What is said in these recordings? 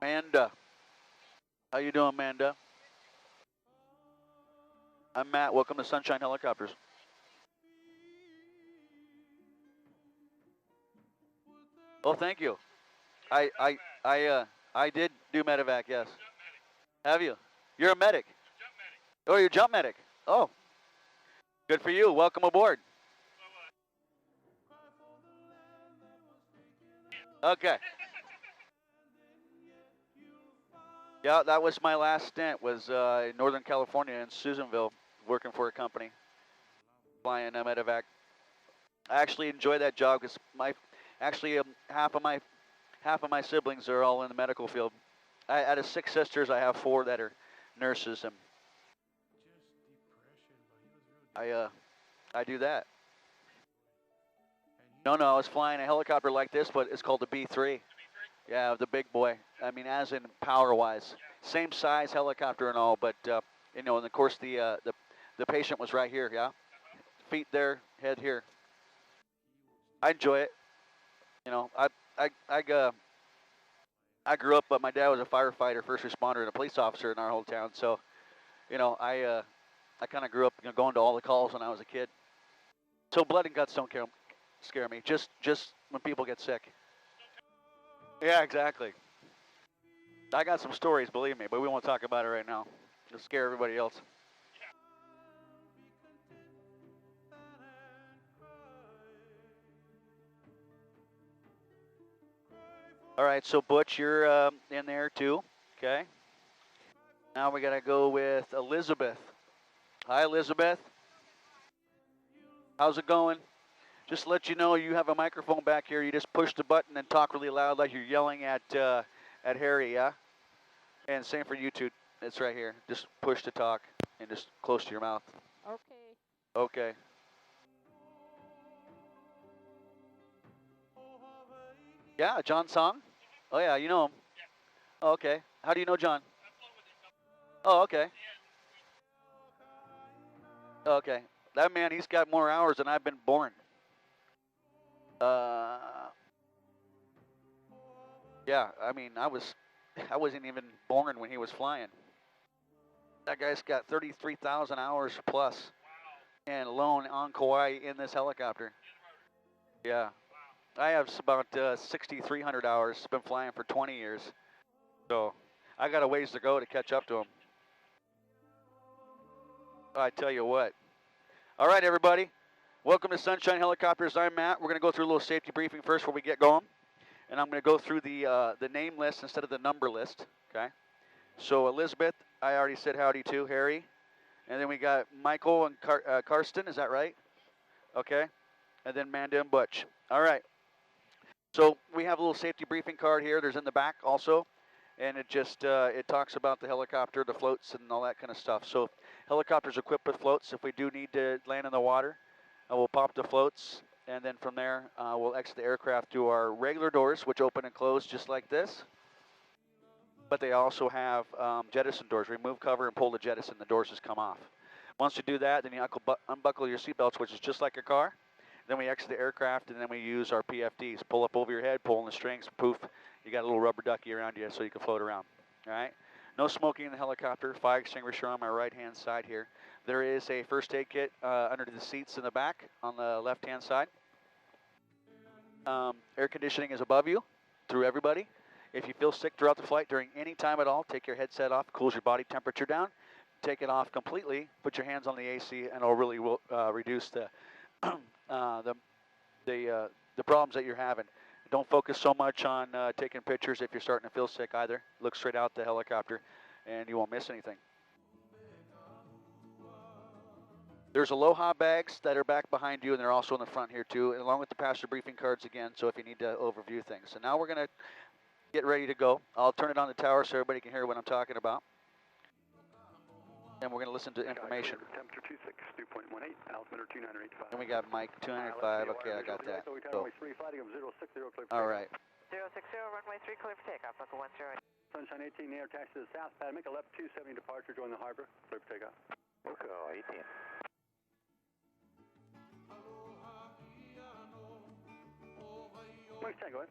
Amanda. How you doing, Amanda? I'm Matt. Welcome to Sunshine Helicopters. Oh, thank you. I did do medevac, yes. Have you? You're a medic. Oh, you're a jump medic. Oh, good for you. Welcome aboard. Okay. Yeah, that was my last stint. Was in Northern California in Susanville, working for a company, flying a medevac. I actually enjoy that job because actually half of my siblings are all in the medical field. Out of 6 sisters, I have 4 that are nurses, and I do that. No, I was flying a helicopter like this, but it's called the B3. Yeah, the big boy. I mean, as in power-wise, same size helicopter and all, but and of course the patient was right here. Yeah, feet there, head here. I enjoy it. You know, I grew up, but my dad was a firefighter, first responder, and a police officer in our whole town. So, I kind of grew up going to all the calls when I was a kid. So blood and guts don't scare me. Just when people get sick. Yeah, exactly. I got some stories, believe me, but we won't talk about it right now. It'll scare everybody else. All right, so Butch, you're in there too. Okay. Now we got to go with Elizabeth. Hi, Elizabeth. How's it going? Just to let you know, you have a microphone back here. You just push the button and talk really loud like you're yelling at Harry, yeah? And same for you two. It's right here. Just push to talk and just close to your mouth. Okay. Okay. Yeah, John Song? Oh, yeah, you know him. Oh, okay. How do you know John? Oh, okay. Okay. That man, he's got more hours than I've been born. Uh, yeah, I mean, I wasn't even born when he was flying. That guy's got 33,000 hours plus and alone on Kauai in this helicopter. Yeah. I have about 6,300 hours. Been flying for 20 years. So I got a ways to go to catch up to him. I tell you what. All right, everybody. Welcome to Sunshine Helicopters. I'm Matt. We're going to go through a little safety briefing first before we get going. And I'm going to go through the name list instead of the number list. Okay. So Elizabeth, I already said howdy to. Harry. And then we got Michael and Karsten. Is that right? Okay. And then Manda and Butch. All right. So we have a little safety briefing card here. There's in the back also. And it just it talks about the helicopter, the floats, and all that kind of stuff. So helicopters equipped with floats. If we do need to land in the water, we'll pop the floats, and then from there we'll exit the aircraft through our regular doors, which open and close just like this. But they also have jettison doors. Remove cover and pull the jettison. The doors just come off. Once you do that, then you unbuckle your seatbelts, which is just like a car. Then we exit the aircraft, and then we use our PFDs. Pull up over your head, pull on the strings, poof. You got a little rubber ducky around you so you can float around. All right? No smoking in the helicopter. Fire extinguisher on my right-hand side here. There is a first aid kit under the seats in the back on the left-hand side. Air conditioning is above you through everybody. If you feel sick throughout the flight during any time at all, take your headset off, cools your body temperature down. Take it off completely, put your hands on the AC, and it'll really reduce the the problems that you're having. Don't focus so much on taking pictures if you're starting to feel sick either. Look straight out the helicopter, and you won't miss anything. There's Aloha bags that are back behind you, and they're also in the front here too, and along with the passenger briefing cards again, so if you need to overview things. So now we're going to get ready to go. I'll turn it on the tower so everybody can hear what I'm talking about. And we're going to listen to information. Temperature 26, dew point 18, altimeter 2985. And we got Mike 205. Okay, I got that. So, all right. 060, runway 3, clear for takeoff, Buckle 10. Sunshine 18, air taxi to the south pad, make a left 270 departure, join the harbor, clear for takeoff. Buckle 18. Mike 10, go ahead.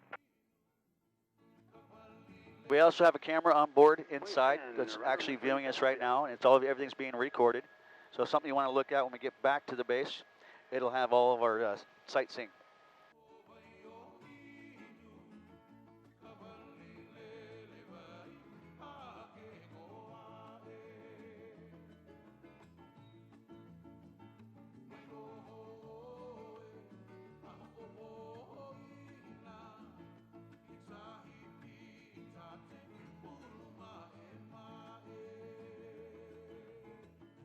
We also have a camera on board inside that's actually viewing us right now, and everything's being recorded. So if something you want to look at when we get back to the base, it'll have all of our sightseeing.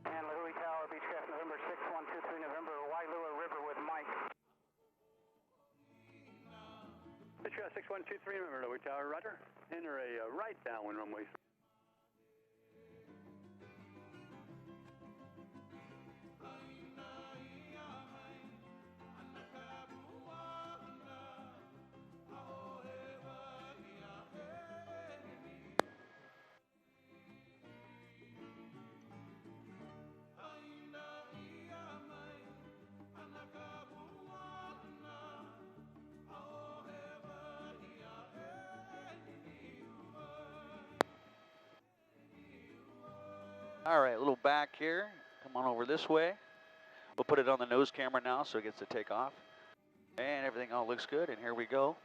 And Lahui Tower, Beechcraft, November 6123, November, Wailua River with Mike. Beechcraft 6123, November, Lahui Tower, roger. Enter a right downwind runway. All right, a little back here. Come on over this way. We'll put it on the nose camera now so it gets to take off. And everything all looks good, and here we go.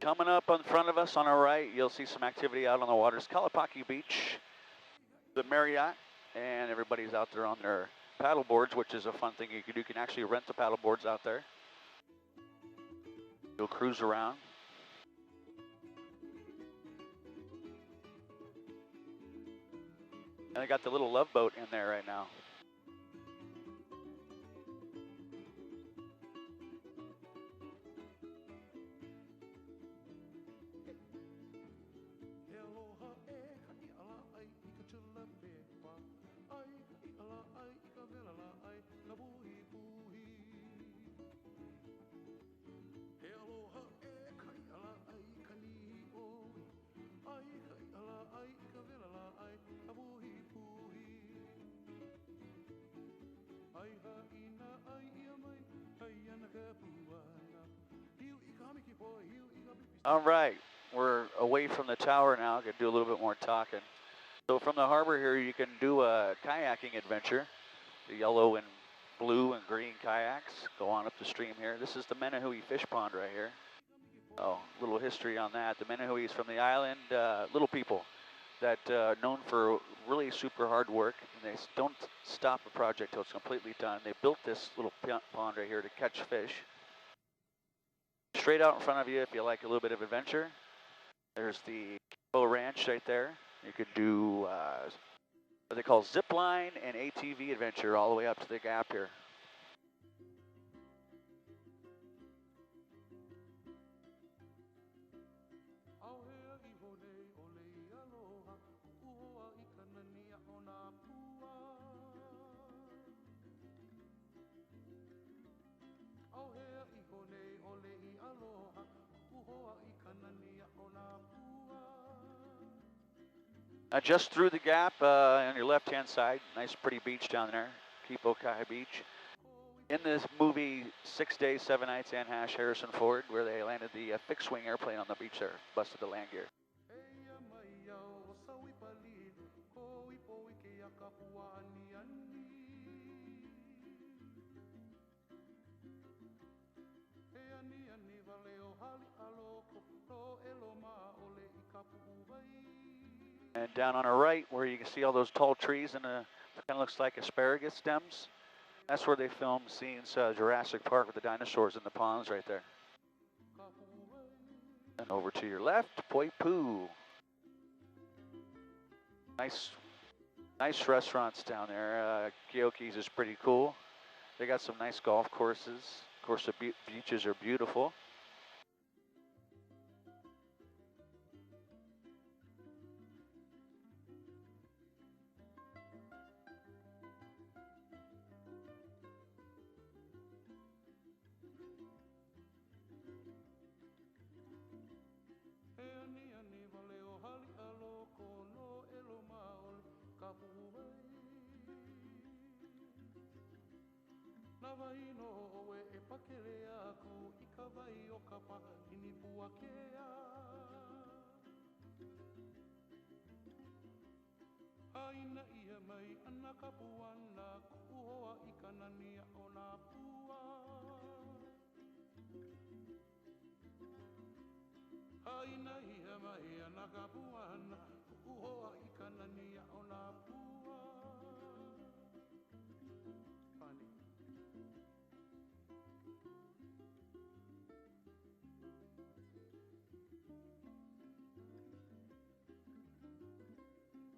Coming up in front of us on our right, you'll see some activity out on the waters. Kalapaki Beach, the Marriott, and everybody's out there on their paddle boards, which is a fun thing you can do. You can actually rent the paddle boards out there. You'll cruise around. And I got the little love boat in there right now. All right, we're away from the tower now. Gonna do a little bit more talking. So from the harbor here, you can do a kayaking adventure. The yellow and blue and green kayaks go on up the stream here. This is the Menahui Fish Pond right here. Oh, little history on that. The Menahui is from the island, little people that known for really super hard work. And they don't stop a project till it's completely done. They built this little pond right here to catch fish. Straight out in front of you, if you like a little bit of adventure, there's the Kauai Ranch right there. You could do what they call zip line and ATV adventure all the way up to the gap here. Just through the gap on your left-hand side, nice pretty beach down there, Kauai Beach. In this movie, 6 Days, 7 Nights, Anne Hash, Harrison Ford, where they landed the fixed-wing airplane on the beach there, busted the land gear. And down on our right, where you can see all those tall trees in the Kind of looks like asparagus stems. That's where they filmed scenes Jurassic Park with the dinosaurs in the ponds right there. And over to your left, Poipu. Nice restaurants down there. Keoki's is pretty cool. They got some nice golf courses. Of course, the beaches are beautiful.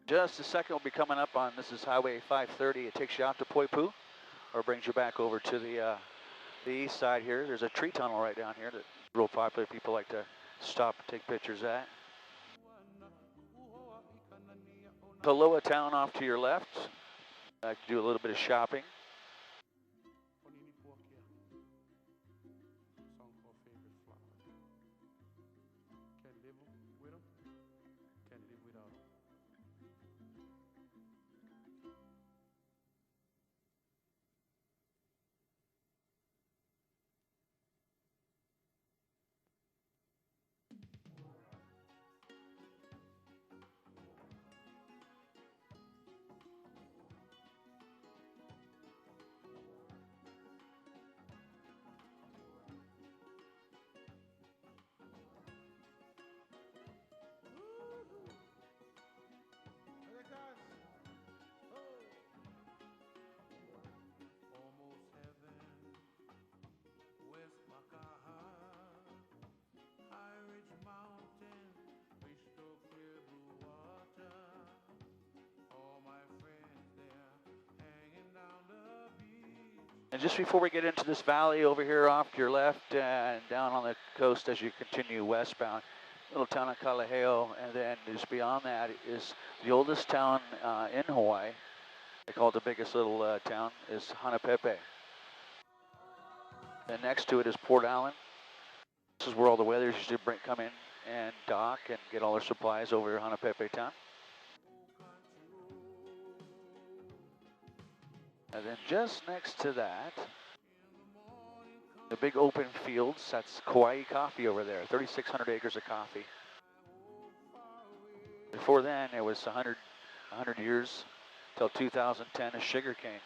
Just a second, we'll be coming up on, this is Highway 530. It takes you out to Poipu, or brings you back over to the east side here. There's a tree tunnel right down here that real popular. People like to stop and take pictures at. Kaloa town off to your left. Like to do a little bit of shopping. And just before we get into this valley over here off to your left and down on the coast as you continue westbound, little town of Kalaheo, and then just beyond that is the oldest town in Hawaii. They call it the biggest little town, is Hanapepe. And next to it is Port Allen. This is where all the weathers usually come in and dock and get all their supplies over Hanapepe town. And then just next to that, the big open fields, that's Kauai coffee over there, 3,600 acres of coffee. Before then, it was 100 years till 2010 is sugarcane.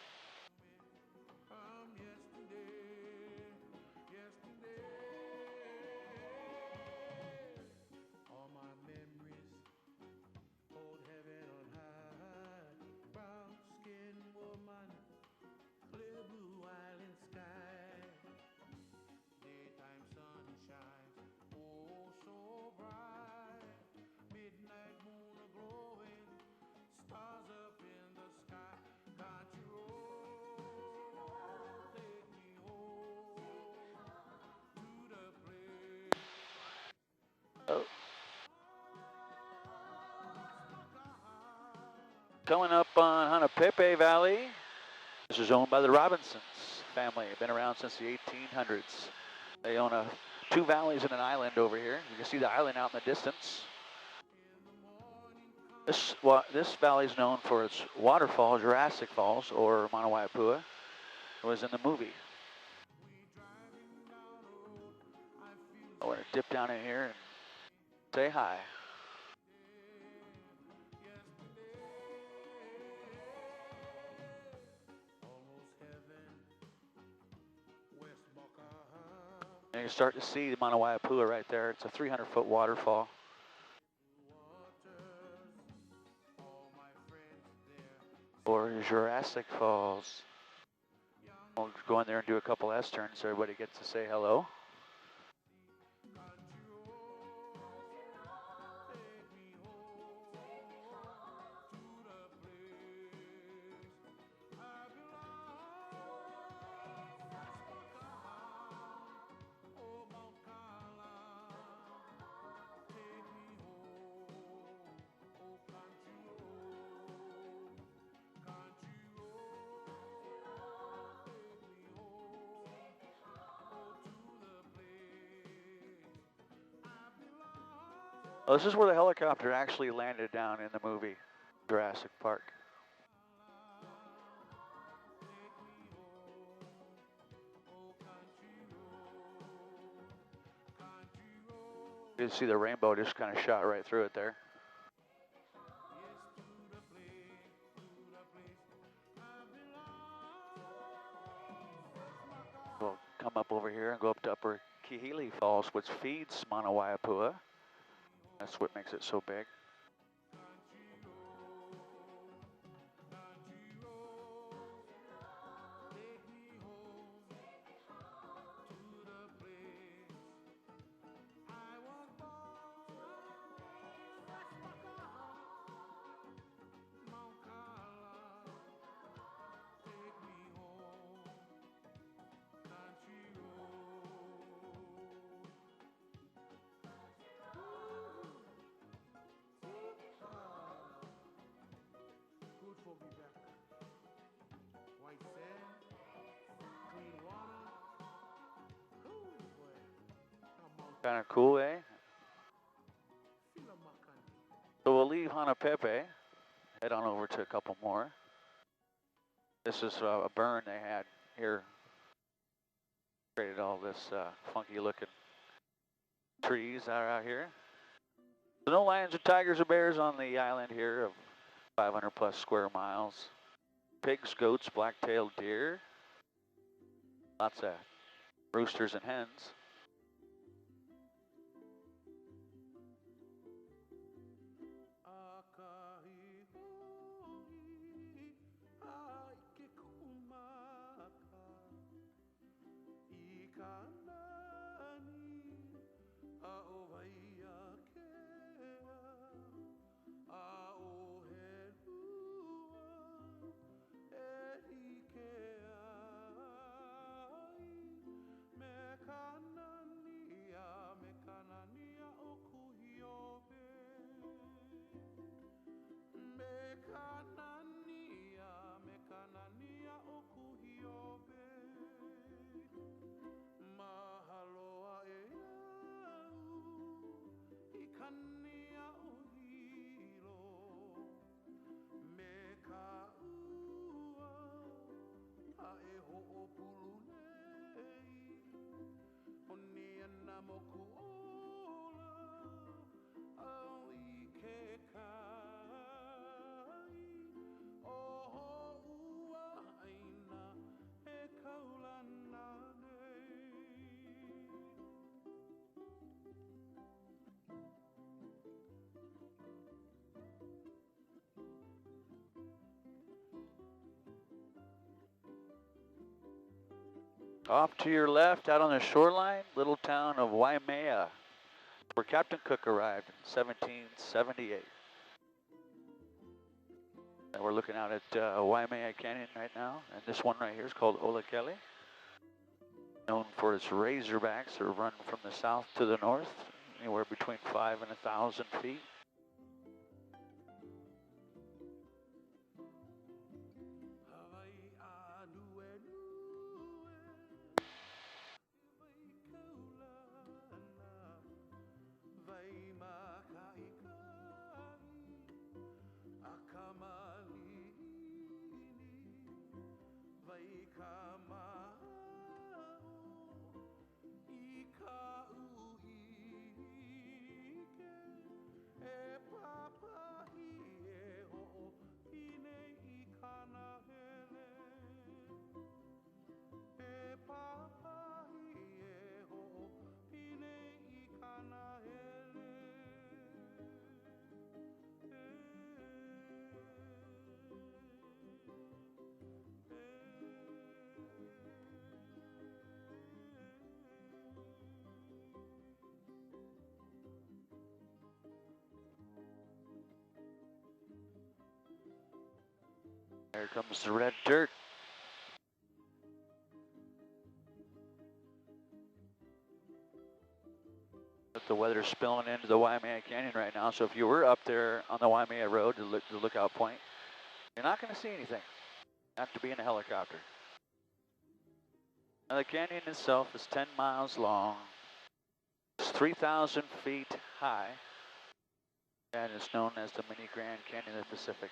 Coming up on Hanapepe Valley, this is owned by the Robinsons family. Been around since the 1800s. They own two valleys and an island over here. You can see the island out in the distance. This valley is known for its waterfall, Jurassic Falls, or Mauna Waipua. It was in the movie. I want to dip down in here and say hi. And you start to see the Mauna Waipua right there. It's a 300-foot waterfall. or Jurassic Falls. We'll go in there and do a couple S-turns so everybody gets to say hello. Well, this is where the helicopter actually landed down in the movie Jurassic Park. You can see the rainbow just kind of shot right through it there. We'll come up over here and go up to Upper Kihili Falls, which feeds Mauna Waiapua. That's what makes it so big. Kind of cool, eh? So we'll leave Hanapepe, head on over to a couple more. This is a burn they had here. Created all this funky looking trees that are out here. So no lions or tigers or bears on the island here of 500 plus square miles. Pigs, goats, black-tailed deer. Lots of roosters and hens. Off to your left, out on the shoreline, little town of Waimea, where Captain Cook arrived in 1778. And we're looking out at Waimea Canyon right now, and this one right here is called Olakele, known for its razorbacks that run from the south to the north, anywhere between 5,000 and 1,000 feet. Here comes the red dirt. But the weather's spilling into the Waimea Canyon right now, so if you were up there on the Waimea Road, the lookout point, you're not going to see anything. You have to be in a helicopter. Now the canyon itself is 10 miles long. It's 3,000 feet high, and it's known as the Mini Grand Canyon of the Pacific.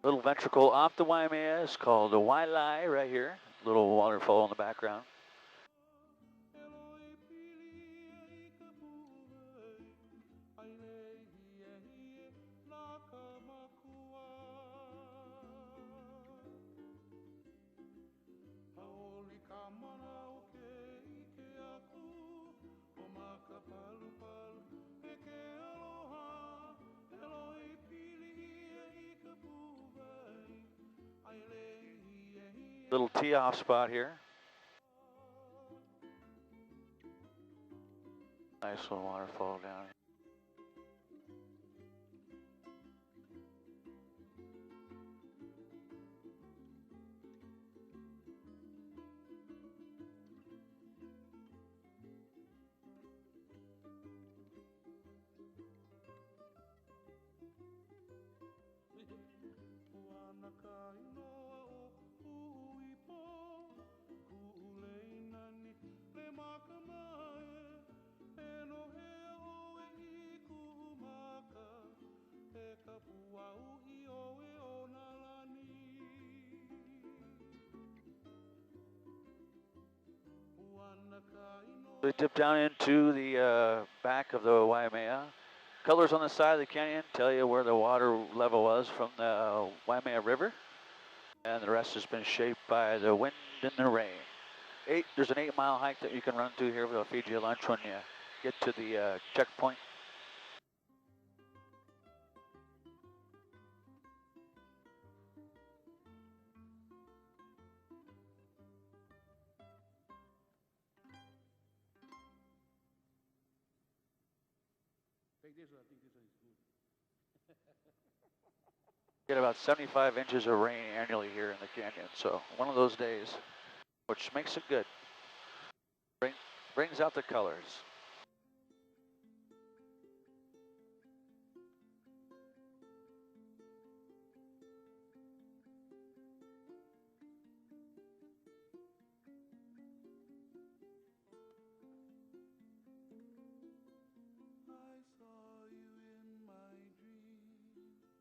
Little ventricle off the Waimea is called the Wailai right here. Little waterfall in the background. Little tee-off spot here. Nice little waterfall down here. We dip down into the back of the Waimea. Colors on the side of the canyon tell you where the water level was from the Waimea River. And the rest has been shaped by the wind and the rain. There's an 8-mile hike that you can run through here. They'll feed you lunch when you get to the checkpoint. Get about 75 inches of rain annually here in the canyon, so one of those days, which makes it good. Brings out the colors.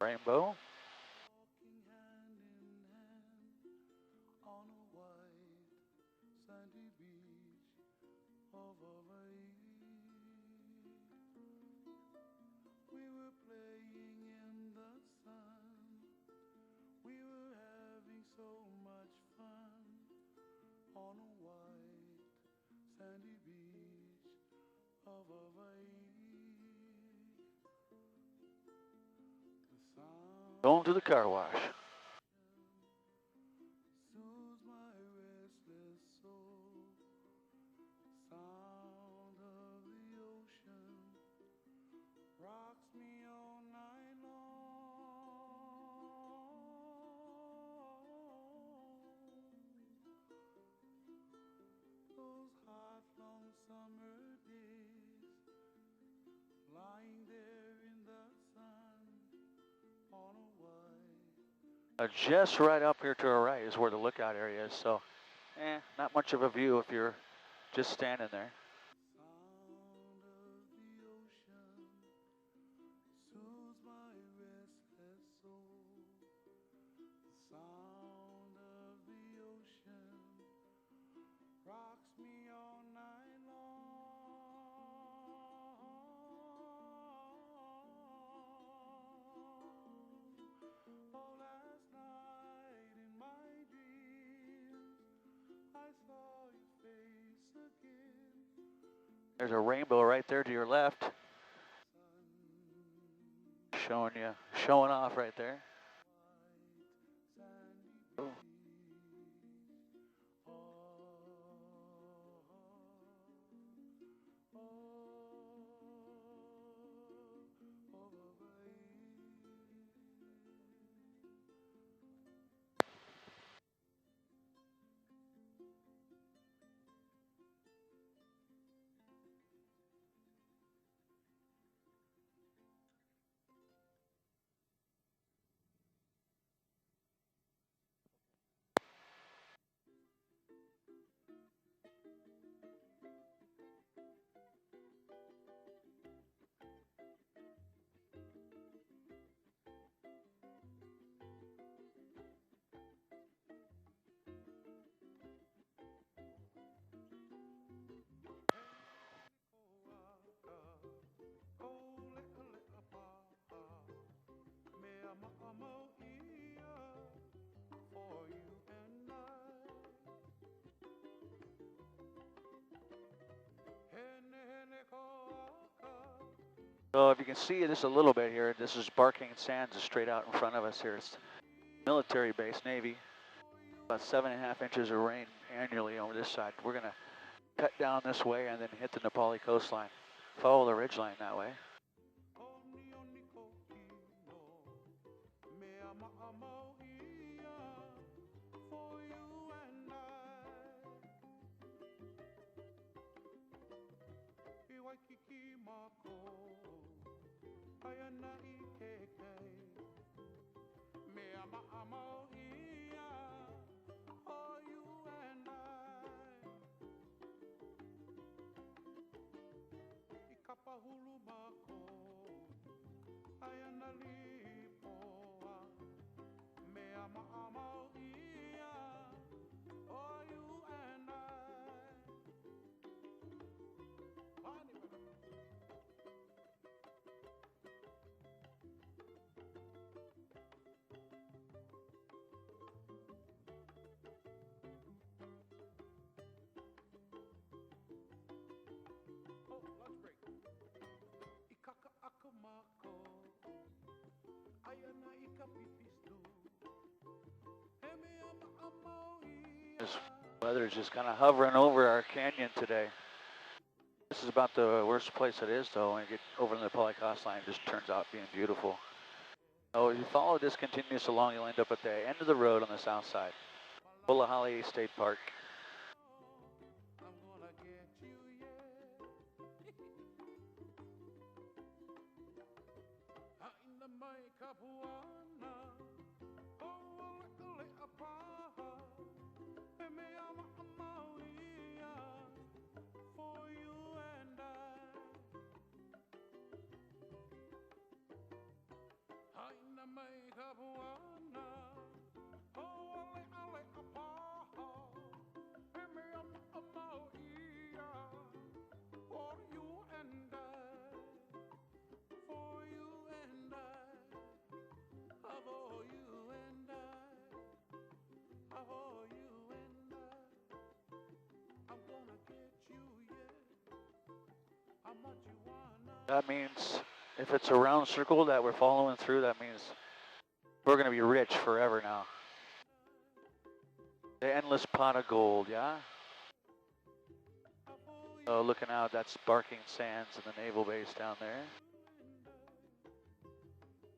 Rainbow. Going to the car wash. Just right up here to our right is where the lookout area is, so not much of a view if you're just standing there. sound of the ocean rocks me all night long. Oh, last night in my dreams, I saw your face again. There's a rainbow right there to your left. Showing off right there. Oh. So if you can see this a little bit here, this is Barking Sands is straight out in front of us here. It's military base, Navy. About 7.5 inches of rain annually over this side. We're gonna cut down this way and then hit the Nepali coastline. Follow the ridgeline that way. This weather is just kind of hovering over our canyon today. This is about the worst place it is, though. When you get over to the Nepali coastline, it just turns out being beautiful. Oh, if you follow this continuous along, you'll end up at the end of the road on the south side. Bulahali State Park. That means if it's a round circle that we're following through, that means we're going to be rich forever now. The endless pot of gold, yeah? Oh, looking out, that's Barking Sands and the naval base down there.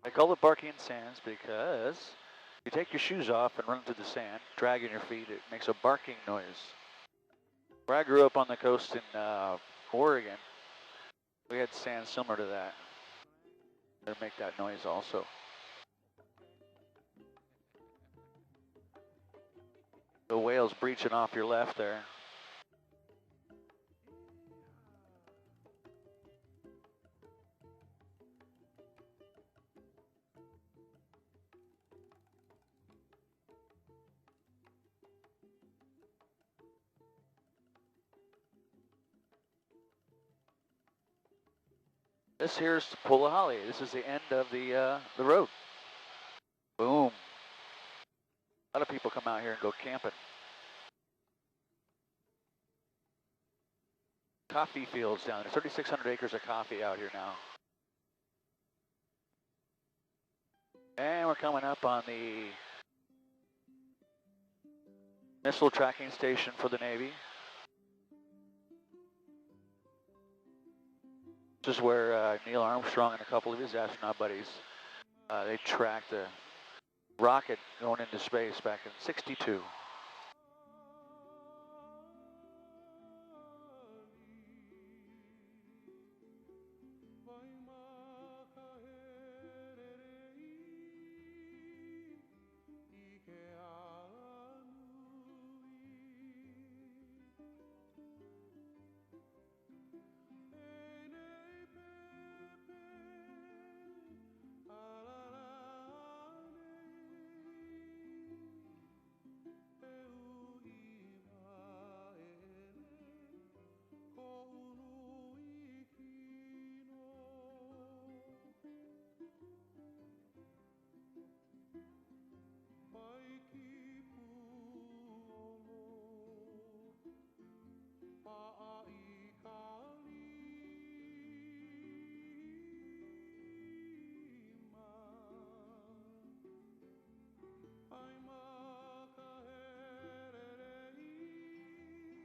I call it Barking Sands because you take your shoes off and run through the sand, dragging your feet, it makes a barking noise. Where I grew up on the coast in Oregon, we had sand similar to that. They make that noise also. The whale's breaching off your left there. This here's Pualahali. This is the end of the road. Boom. A lot of people come out here and go camping. Coffee fields down there. 3,600 acres of coffee out here now. And we're coming up on the missile tracking station for the Navy. This is where Neil Armstrong and a couple of his astronaut buddies, they tracked the rocket going into space back in '62.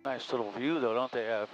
Nice little view though, don't they have?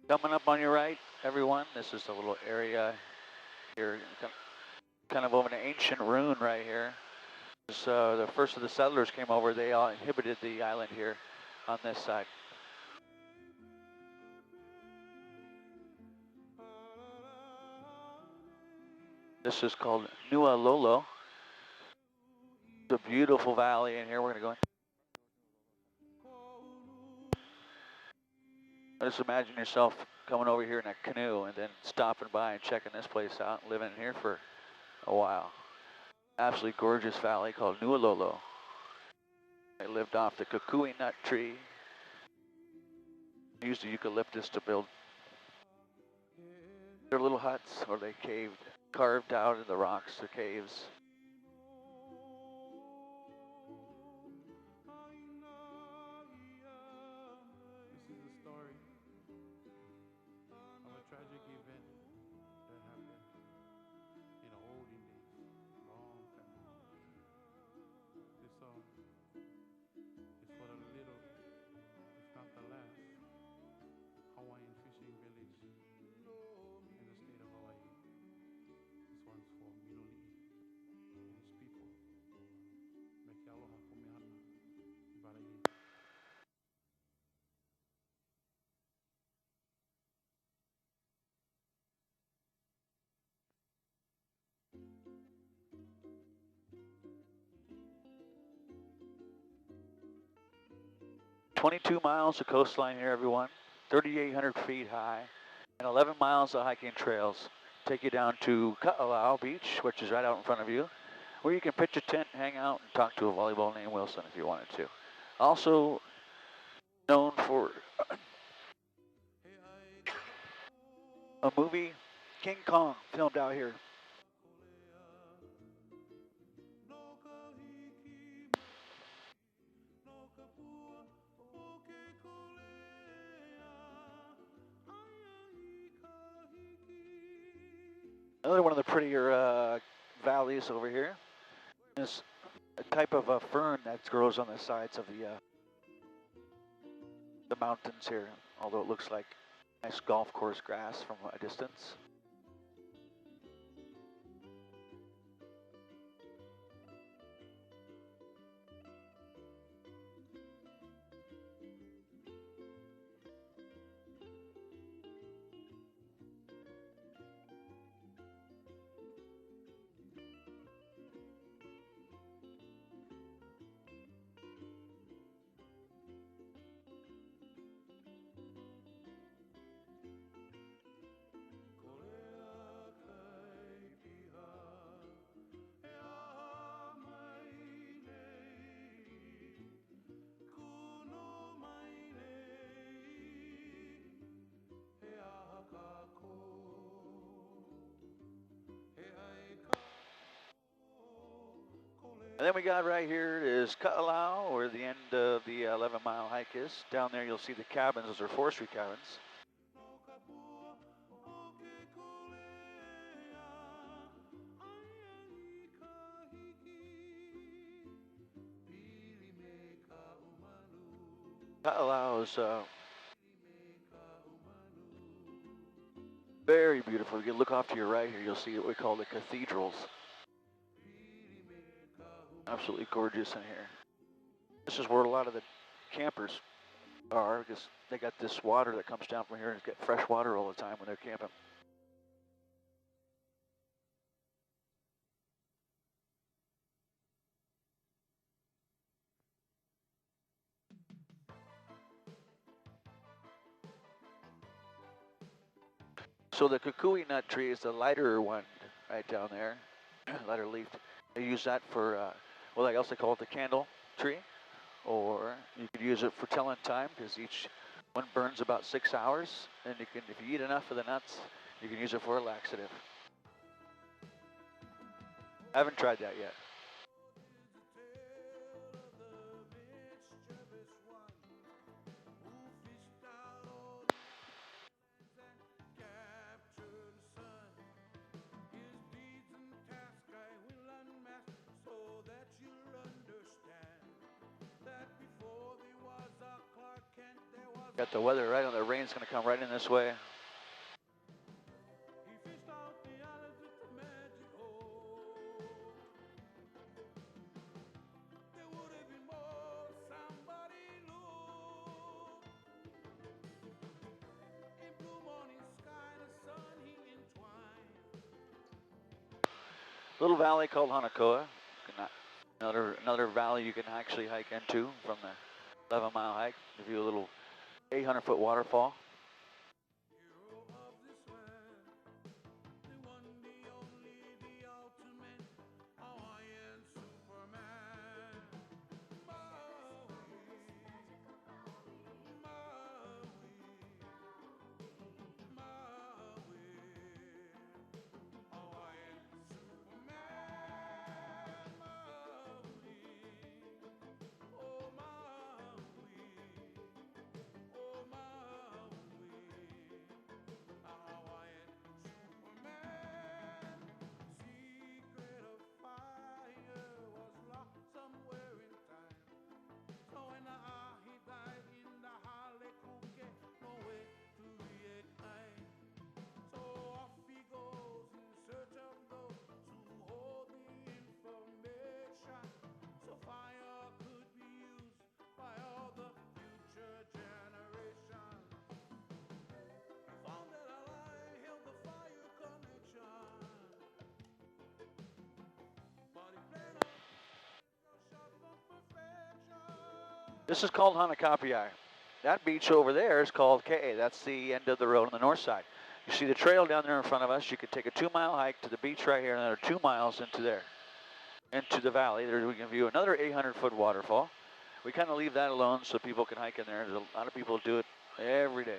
Coming up on your right, everyone, this is a little area here, kind of of an ancient ruin right here. So the first of the settlers came over, they all inhabited the island here on this side. This is called Nualolo. It's a beautiful valley in here. We're going to go in. Just imagine yourself coming over here in a canoe and then stopping by and checking this place out, living in here for a while. Absolutely gorgeous valley called Nualolo. They lived off the kukui nut tree. Used the eucalyptus to build their little huts, or they carved out in the rocks, the caves. This is a story of a tragic event that happened in the olden days, long time ago. This song is for the little, if not the last, Hawaiian fishing village in the state of Hawaii. This one's for Minoli and his people. Meki aloha kumehana, ibarahi. "22 miles of coastline here, everyone. 3,800 feet high, and 11 miles of hiking trails. Take you down to Kauai Beach, which is right out in front of you, where you can pitch a tent, hang out, and talk to a volleyball named Wilson if you wanted to. Also known for a movie, King Kong, filmed out here. Another one of the prettier valleys over here is a type of a fern that grows on the sides of the mountains here, although it looks like nice golf course grass from a distance. And then we got right here is Kauai, where the end of the 11-mile hike is. Down there you'll see the cabins. Those are forestry cabins. Kauai is very beautiful. You can look off to your right here, you'll see what we call the cathedrals. Absolutely gorgeous in here. This is where a lot of the campers are, because they got this water that comes down from here and get fresh water all the time when they're camping. So the kukui nut tree is the lighter one right down there, lighter leaf. They use that for, well, I also call it the candle tree, or you could use it for telling time, because each one burns about 6 hours, and you can, if you eat enough of the nuts, you can use it for a laxative. I haven't tried that yet. Got the weather right on. The rain's going to come right in this way. Little valley called Hanakoa. Another valley you can actually hike into from the 11-mile hike. Give you a little 800-foot waterfall. This is called Hanakapiai. That beach over there is called Ke'e. That's the end of the road on the north side. You see the trail down there in front of us. You could take a 2-mile hike to the beach right here, and another 2 miles into there, into the valley. There we can view another 800-foot waterfall. We kind of leave that alone so people can hike in there. There's a lot of people do it every day.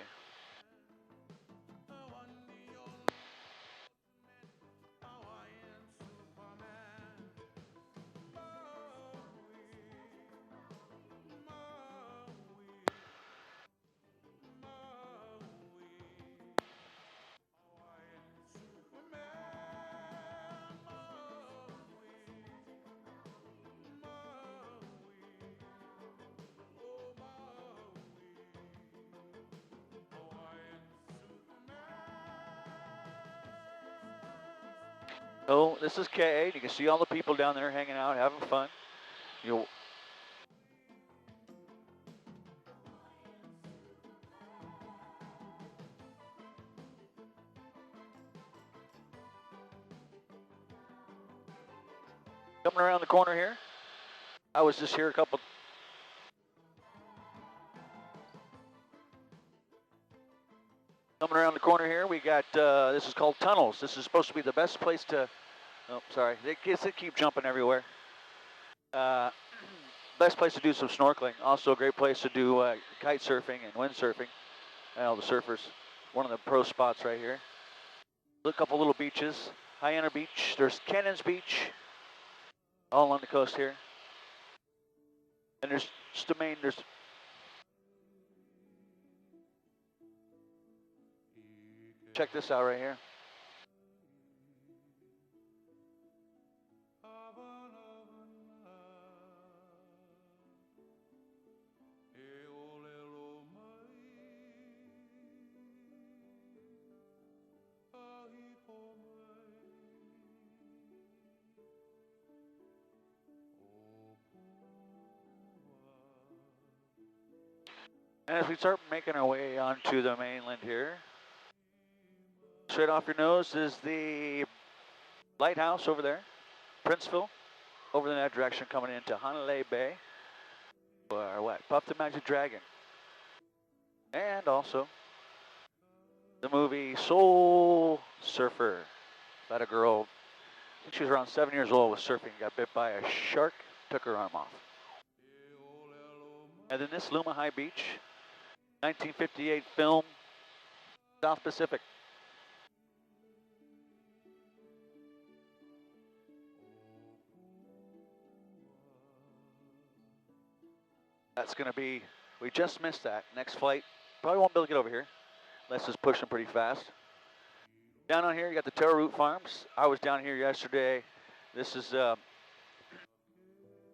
So this is K. You can see all the people down there hanging out, having fun. You'll coming around the corner here. I was just here a couple. Coming around the corner here, we got, this is called tunnels. This is supposed to be the best place to, oh, sorry, they keep jumping everywhere. Best place to do some snorkeling. Also a great place to do kite surfing and windsurfing. All the surfers, one of the pro spots right here. A couple little beaches. Hyena Beach, there's Cannons Beach. all along the coast here. And there's just the main, check this out right here. And as we start making our way onto the mainland here, straight off your nose is the lighthouse over there, Princeville, over in that direction coming into Honolulu Bay, or what, Puff the Magic Dragon. And also the movie Soul Surfer, about a girl, I think she was around 7 years old, was surfing, got bit by a shark, took her arm off. And then this Luma High Beach, 1958 film, South Pacific. That's going to be, we just missed that. Next flight, probably won't be able to get over here, unless it's pushing pretty fast. Down on here, you got the Terra Root Farms. I was down here yesterday. This is,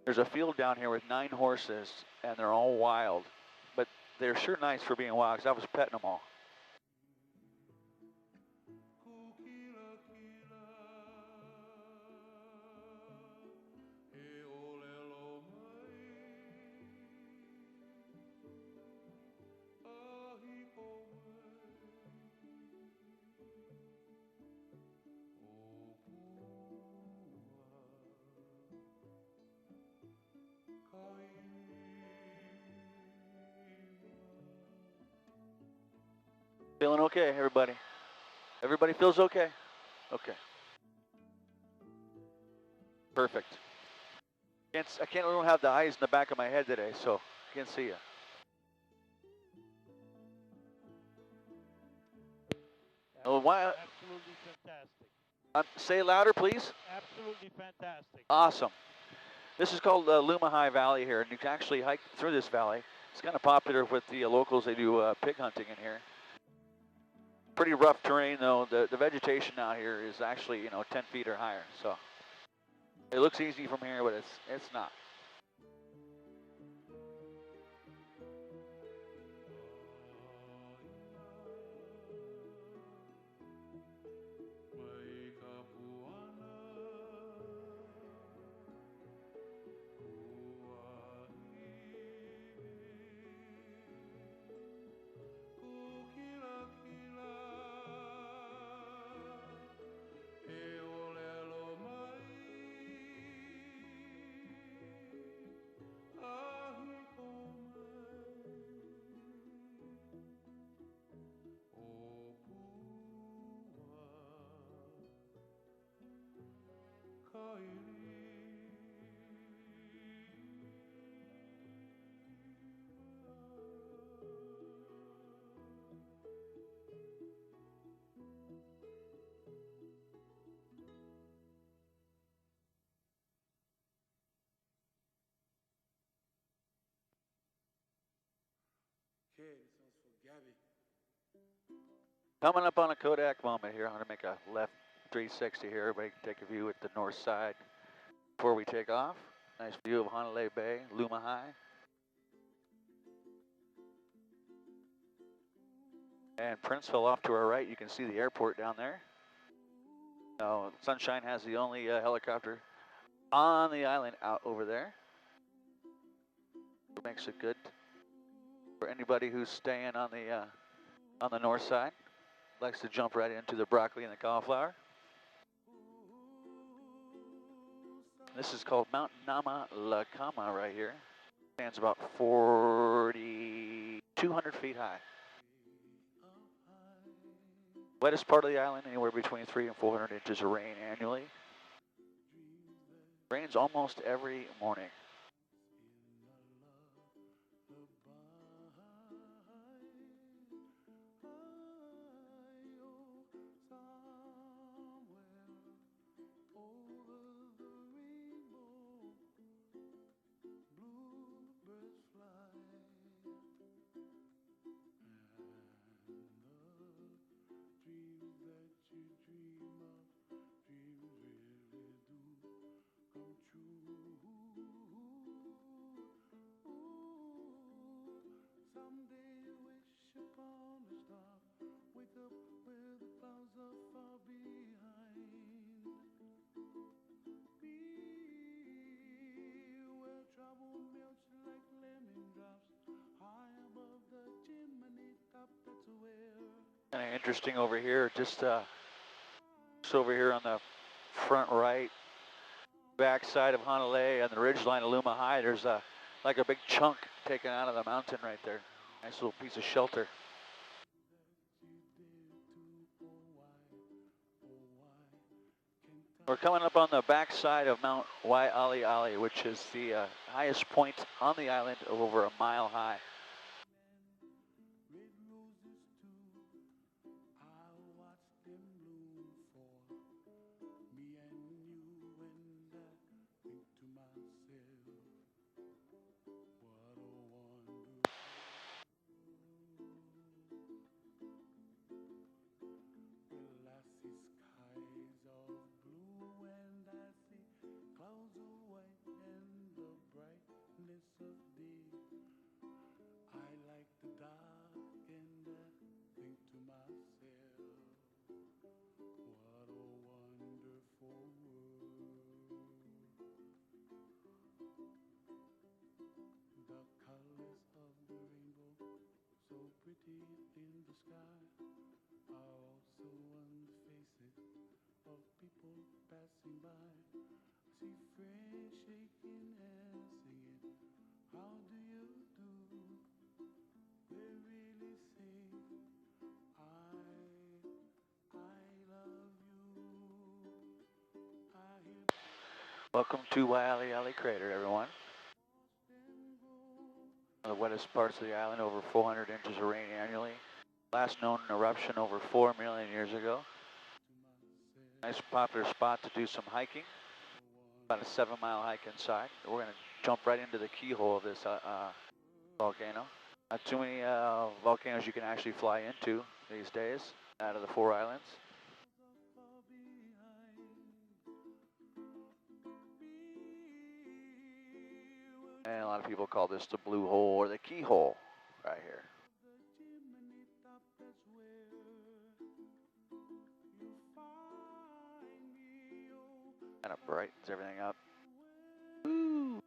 there's a field down here with 9 horses, and they're all wild. But they're sure nice for being wild, because I was petting them all. Feeling okay, everybody? Everybody feels okay? Okay. Perfect. I can't really have the eyes in the back of my head today, so I can't see you. Oh, why? Absolutely fantastic. Say it louder, please. Absolutely fantastic. Awesome. This is called Luma High Valley here, and you can actually hike through this valley. It's kind of popular with the locals. They do pig hunting in here. Pretty rough terrain, though. The vegetation out here is actually, 10 feet or higher. So it looks easy from here, but it's not. Okay, this one's for Gabby. Coming up on a Kodak moment here. I'm going to make a left 360 here. Everybody can take a view at the north side before we take off. Nice view of Honolulu Bay, Luma High. And Princeville off to our right. You can see the airport down there. Now, Sunshine has the only helicopter on the island out over there. It makes it good for anybody who's staying on the north side. Likes to jump right into the broccoli and the cauliflower. This is called Mount Nama La Kama right here. Stands about 4,200 feet high. Wettest part of the island, anywhere between 300 and 400 inches of rain annually. Rains almost every morning. Kind of interesting over here, just over here on the front right, back side of Honolulu and the ridgeline of Luma High. There's like a big chunk taken out of the mountain right there. Nice little piece of shelter. We're coming up on the back side of Mount Waialeale, which is the highest point on the island of over a mile high. In the sky are also on the faces of people passing by. I see friends shaking hands, singing, how do you do? They really say, I love you. Welcome to Waialeale Crater, everyone. One of the wettest parts of the island, over 400 inches of rain annually. Last known eruption over 4 million years ago. Nice popular spot to do some hiking. About a 7-mile hike inside. We're going to jump right into the keyhole of this volcano. Not too many volcanoes you can actually fly into these days out of the 4 islands. And a lot of people call this the blue hole or the keyhole right here. Kind of brightens everything up. Woo.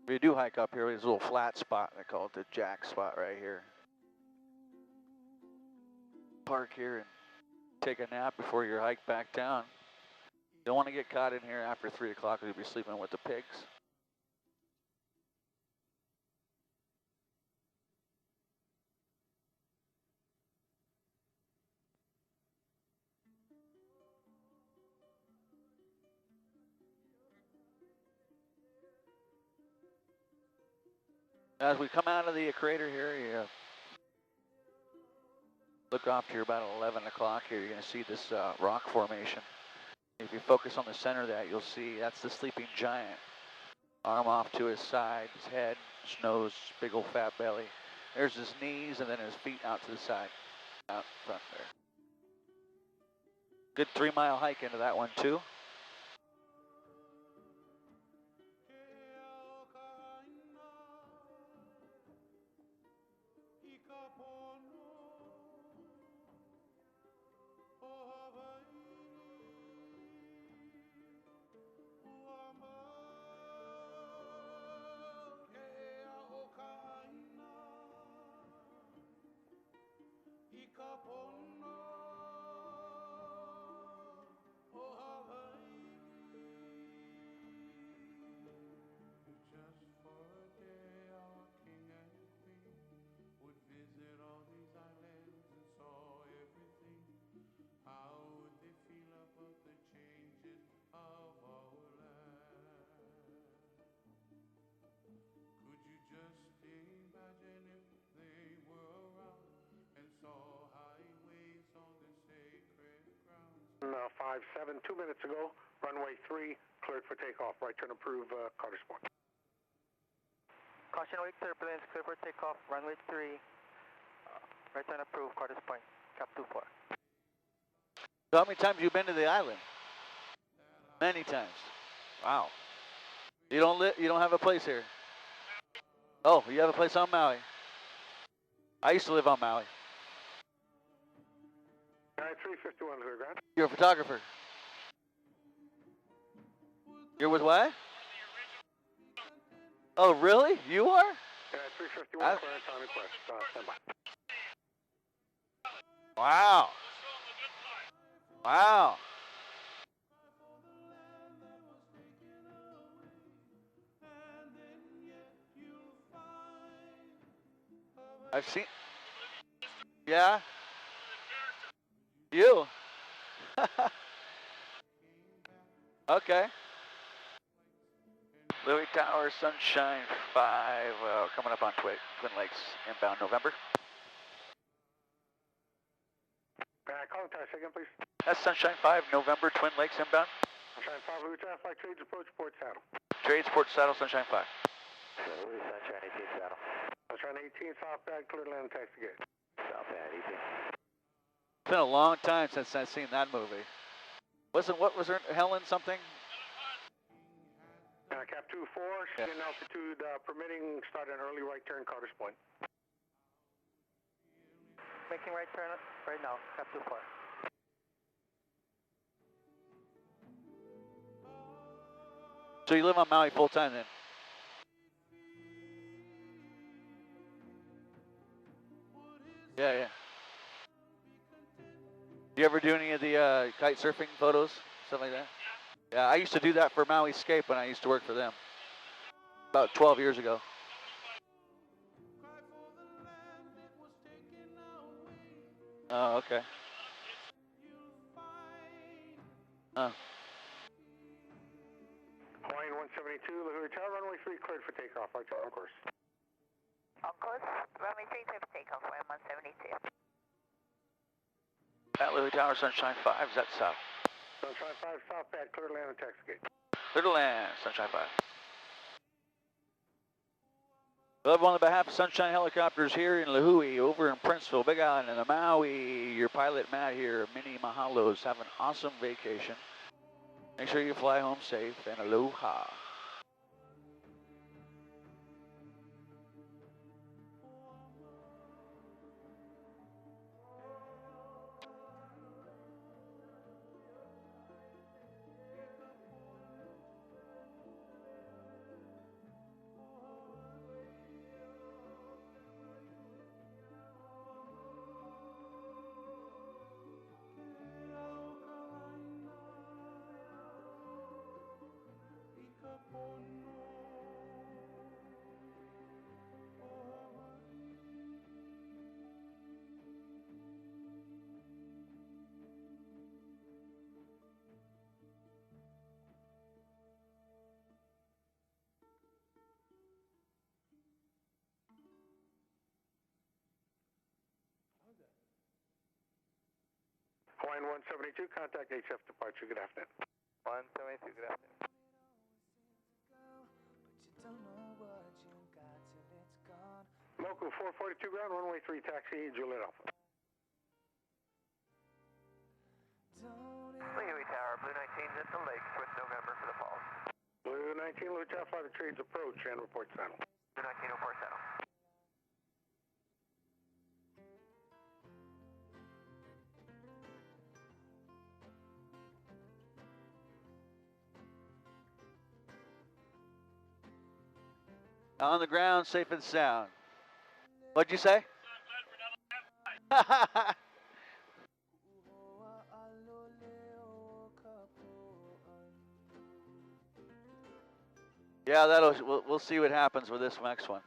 If you do hike up here, there's a little flat spot. I call it the jack spot right here. Park here and take a nap before your hike back down. You don't want to get caught in here after 3 o'clock. You'll be sleeping with the pigs. As we come out of the crater here, you look off to about 11 o'clock here. You're going to see this rock formation. If you focus on the center of that, you'll see that's the sleeping giant. Arm off to his side, his head, his nose, big old fat belly. There's his knees and then his feet out to the side, out front there. Good 3-mile hike into that one too. No, 5-7, 2 minutes ago, runway 3, cleared for takeoff. Right turn approved, Carter's Point. Caution wake turbulence, clear for takeoff, runway 3. Right turn approved, Carter's Point. Cap 24. So how many times have you been to the island? Many times. Wow. You don't have a place here. Oh, you have a place on Maui. I used to live on Maui. 351 clear ground. You're a photographer. You're with what? Oh, really? You are? 351 clear time request. Stand by. Wow. Wow. I've seen. Yeah. You. Okay. Louis Tower, Sunshine 5, coming up on Twin Lakes, inbound November. Call and taxi again, please. That's Sunshine 5, November, Twin Lakes, inbound. Sunshine 5, Louis Tower, flight trades approach port saddle. Trades, Port Saddle, Sunshine 5. Louis, Sunshine 18 saddle. Sunshine 18, southbound, clear to land and taxi gate. Southbound 18. It's been a long time since I've seen that movie. What was her, Helen something? Cap 24, Yeah. in altitude permitting, start an early right turn, Carter's Point. Making right turn right now, Cap 24. So you live on Maui full time then? Yeah, yeah. Do you ever do any of the kite surfing photos, stuff like that? Yeah, I used to do that for Maui Scape when I used to work for them. About 12 years ago. Oh, okay. Oh. Hawaiian 172, Louis Tower, runway 3 cleared for takeoff. Right on course. On course, runway 3 clear for takeoff, Hawaiian 172. At Louis Tower, Sunshine 5, is that south? Sunshine 5, southbound, clear to land and taxi gate. Clear to land, Sunshine 5. Well, on behalf of Sunshine Helicopters here in Lahui, over in Princeville, Big Island, and the Maui, your pilot Matt here, many mahalos. Have an awesome vacation. Make sure you fly home safe and aloha. Hawaiian 172, contact HF departure. Good afternoon. 172, good afternoon. Moku 442 ground, runway 3 taxi, Juliet Alpha. Louis Tower, Blue 19's at the lake, switch November for the falls. Blue 19, Louis Tower, fly the trades approach and report saddle. Blue 19, report saddle. On the ground, safe and sound. What'd you say? Yeah, we'll see what happens with this next one.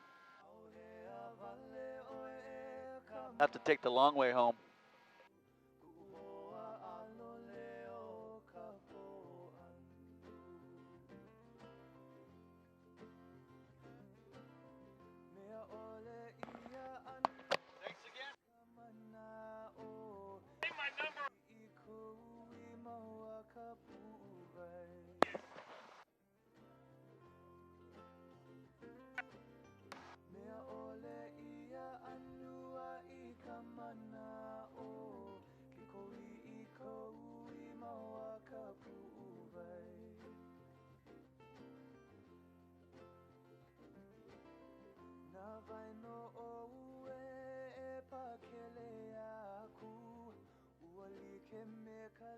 Have to take the long way home. Mea ole ia anua I ka mana vaino oue e pakele aku ua like me ka